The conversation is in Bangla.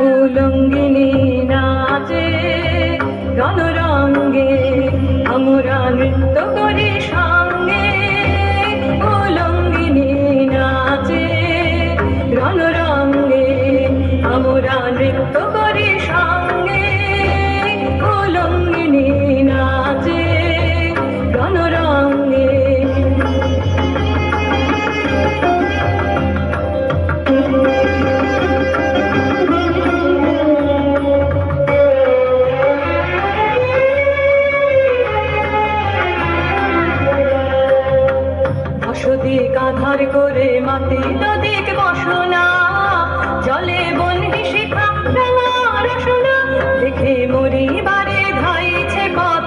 উলঙ্গিনী নাচে রণরঙ্গে, আমরা নৃত্য করি সঙ্গে। উলঙ্গিনী নাচে রণরঙ্গে, আমরা নৃত্য করি সঙ্গে। উলঙ্গিনী নাচে রণরঙ্গে। দিক আধার করে মাটি নদীক বসনা, জলে বন্দি শিখা রসনা, দেখে মরিবারে ধাইছে পথ